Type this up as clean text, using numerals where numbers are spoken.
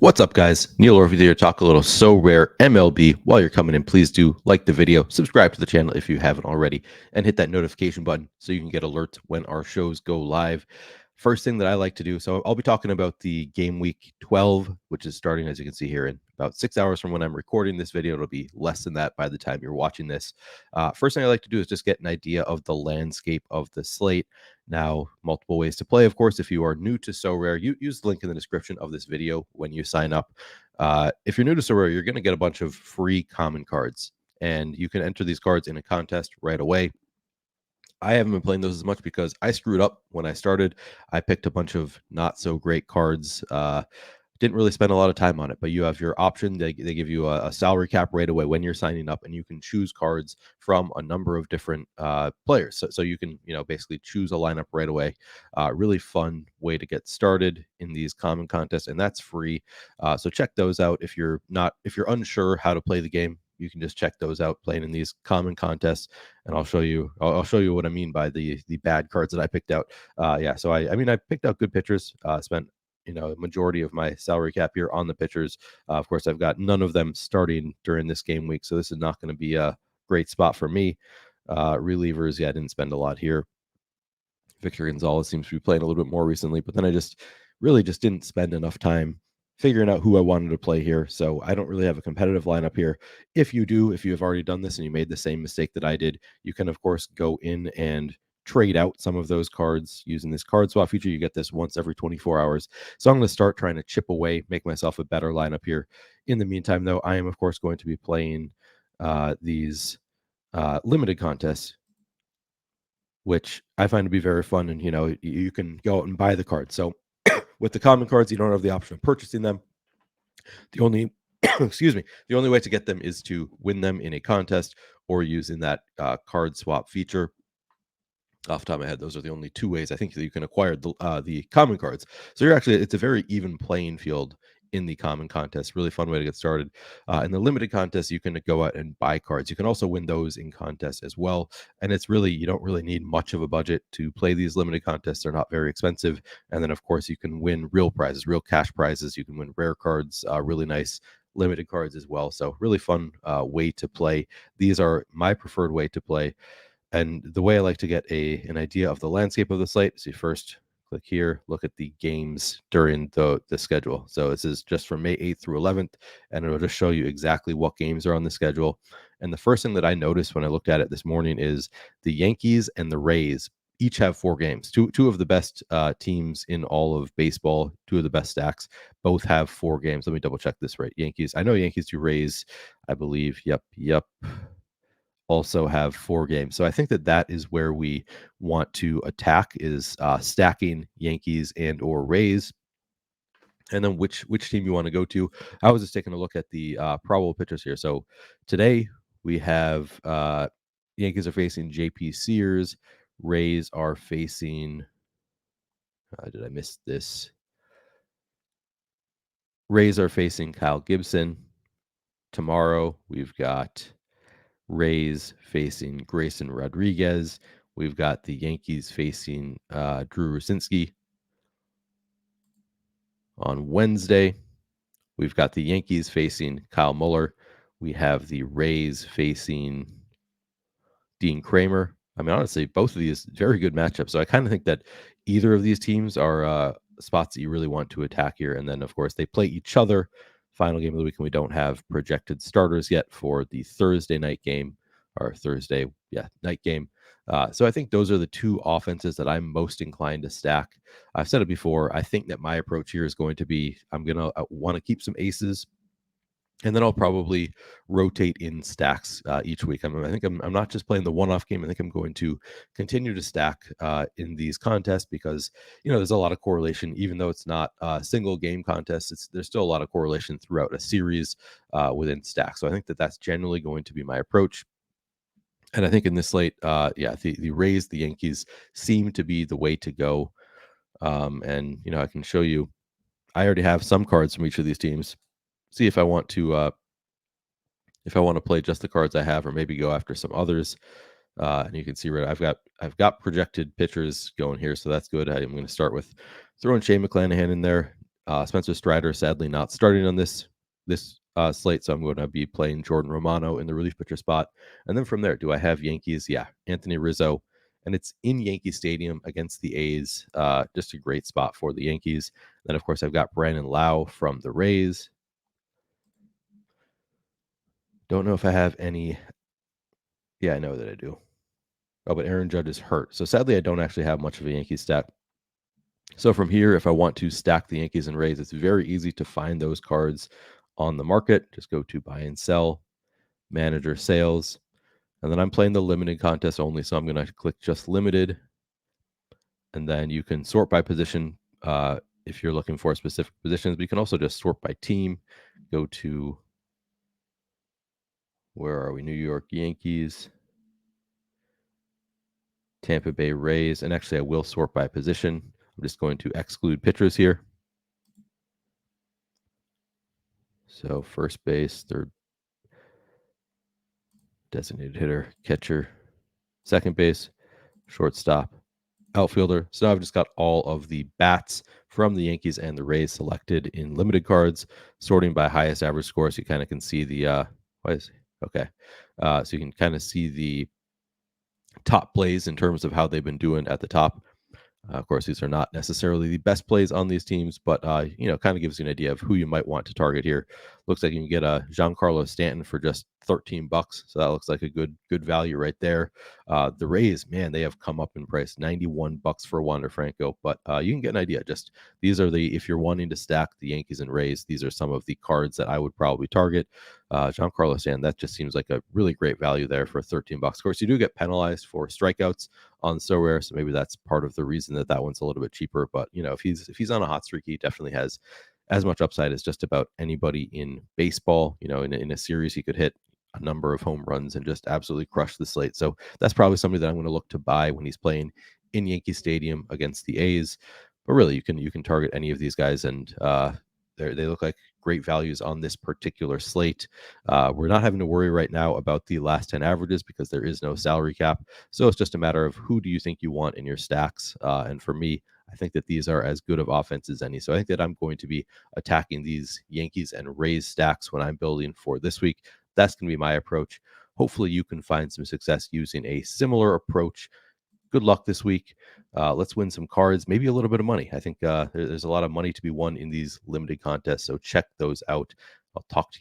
What's up, guys? Neil Orfield here. Talk a little Sorare MLB. While you're coming in, please do like the video, subscribe to the channel if you haven't already, and hit that notification button so you can get alerts when our shows go live. First thing that I like to do, so I'll be talking about the game week 12, which is starting, as you can see here, in about 6 hours from when I'm recording this video. It'll be less than that by the time you're watching this. First thing I like to do is just get an idea of the landscape of the slate. Now, multiple ways to play, of course. If you are new to Sorare, use the link in the description of this video when you sign up. If you're new to Sorare, you're going to get a bunch of free common cards, and you can enter these cards in a contest right away. I haven't been playing those as much because I screwed up when I started. I picked a bunch of not so great cards. Didn't really spend a lot of time on it, but you have your option. They give you a salary cap right away when you're signing up, and you can choose cards from a number of different players. So you can basically choose a lineup right away. Really fun way to get started in these common contests, and that's free. So check those out if you're unsure how to play the game. You can just check those out playing in these common contests, and I'll show you what I mean by the bad cards that I picked out. Yeah, so I mean I picked out good pitchers. Spent a majority of my salary cap here on the pitchers. Of course, I've got none of them starting during this game week, so this is not going to be a great spot for me. Relievers, yeah, I didn't spend a lot here. Victor Gonzalez seems to be playing a little bit more recently, but then I just didn't spend enough time figuring out who I wanted to play here. So I don't really have a competitive lineup here. If you have already done this and you made the same mistake that I did, you can, of course, go in and trade out some of those cards using this card swap feature. You get this once every 24 hours. So I'm going to start trying to chip away, make myself a better lineup here. In the meantime, though, I am, of course, going to be playing these limited contests, which I find to be very fun. And, you can go out and buy the cards. So with the common cards, you don't have the option of purchasing them. The only the only way to get them is to win them in a contest or using that card swap feature. Off the top of my head, those are the only two ways I think that you can acquire the common cards. So it's a very even playing field in the common contest. Really fun way to get started. In the limited contest, you can go out and buy cards. You can also win those in contests as well. And you don't really need much of a budget to play these limited contests. They're not very expensive. And then, of course, you can win real prizes, real cash prizes. You can win rare cards, really nice limited cards as well. So really fun way to play. These are my preferred way to play. And the way I like to get an idea of the landscape of the slate is you first click here, look at the games during the schedule. So this is just from May 8th through 11th, and it'll just show you exactly what games are on the schedule. And the first thing that I noticed when I looked at it this morning is the Yankees and the Rays each have 4 games. Two of the best teams in all of baseball, 2 of the best stacks, both have 4 games. Let me double check this right. I know Yankees do. Rays, I believe. Yep. Also have 4 games. So I think that is where we want to attack, is stacking Yankees and or Rays. And then which team you want to go to. I was just taking a look at the probable pitchers here. So today we have Yankees are facing JP Sears. Rays are facing did I miss this? Rays are facing Kyle Gibson. Tomorrow we've got Rays facing Grayson Rodriguez. We've got the Yankees facing Drew Rucinski. On Wednesday, we've got the Yankees facing Kyle Muller. We have the Rays facing Dean Kramer. I mean, honestly, both of these very good matchups. So I kind of think that either of these teams are spots that you really want to attack here. And then, of course, they play each other. Final game of the week, and we don't have projected starters yet for the Thursday night game, or Thursday, night game. So I think those are the 2 offenses that I'm most inclined to stack. I've said it before. I think that my approach here is going to be, I'm going to want to keep some aces, and then I'll probably rotate in stacks each week. I think I'm not just playing the one-off game. I think I'm going to continue to stack in these contests because, there's a lot of correlation. Even though it's not a single game contest, there's still a lot of correlation throughout a series within stacks. So I think that's generally going to be my approach. And I think in this slate, the Rays, the Yankees seem to be the way to go. And, I can show you, I already have some cards from each of these teams. See if I want to play just the cards I have, or maybe go after some others. And you can see right, I've got projected pitchers going here, so that's good. I'm going to start with throwing Shane McClanahan in there. Spencer Strider, sadly, not starting on this slate, so I'm going to be playing Jordan Romano in the relief pitcher spot. And then from there, do I have Yankees? Yeah, Anthony Rizzo, and it's in Yankee Stadium against the A's. Just a great spot for the Yankees. Then, of course, I've got Brandon Lau from the Rays. Don't know if I have any. Yeah, I know that I do. Oh, but Aaron Judge is hurt. So sadly, I don't actually have much of a Yankee stack. So from here, if I want to stack the Yankees and Rays, it's very easy to find those cards on the market. Just go to buy and sell, manager sales, and then I'm playing the limited contest only. So I'm going to click just limited, and then you can sort by position if you're looking for specific positions. But you can also just sort by team. Go to, where are we? New York Yankees, Tampa Bay Rays, and actually I will sort by position. I'm just going to exclude pitchers here. So first base, third, designated hitter, catcher, second base, shortstop, outfielder. So now I've just got all of the bats from the Yankees and the Rays selected in limited cards, sorting by highest average score. So you kind of can see the okay. So you can kind of see the top plays in terms of how they've been doing at the top. Of course, these are not necessarily the best plays on these teams, but kind of gives you an idea of who you might want to target here. Looks like you can get a Giancarlo Stanton for just $13, so that looks like a good value right there. The Rays, man, they have come up in price, $91 for Wander Franco, but you can get an idea. Just these are if you're wanting to stack the Yankees and Rays, these are some of the cards that I would probably target. Giancarlo Stanton, that just seems like a really great value there for $13. Of course, you do get penalized for strikeouts on Sorare, so maybe that's part of the reason that one's a little bit cheaper. But if he's on a hot streak, he definitely has as much upside as just about anybody in baseball. In a series, he could hit a number of home runs and just absolutely crush the slate. So that's probably somebody that I'm going to look to buy when he's playing in Yankee Stadium against the A's. But really, you can target any of these guys, and they look like great values on this particular slate. We're not having to worry right now about the last 10 averages because there is no salary cap. So it's just a matter of who do you think you want in your stacks. And for me, I think that these are as good of offense as any. So I think that I'm going to be attacking these Yankees and Rays stacks when I'm building for this week. That's going to be my approach. Hopefully you can find some success using a similar approach. Good luck this week. Let's win some cards, maybe a little bit of money. I think there's a lot of money to be won in these limited contests. So check those out. I'll talk to you.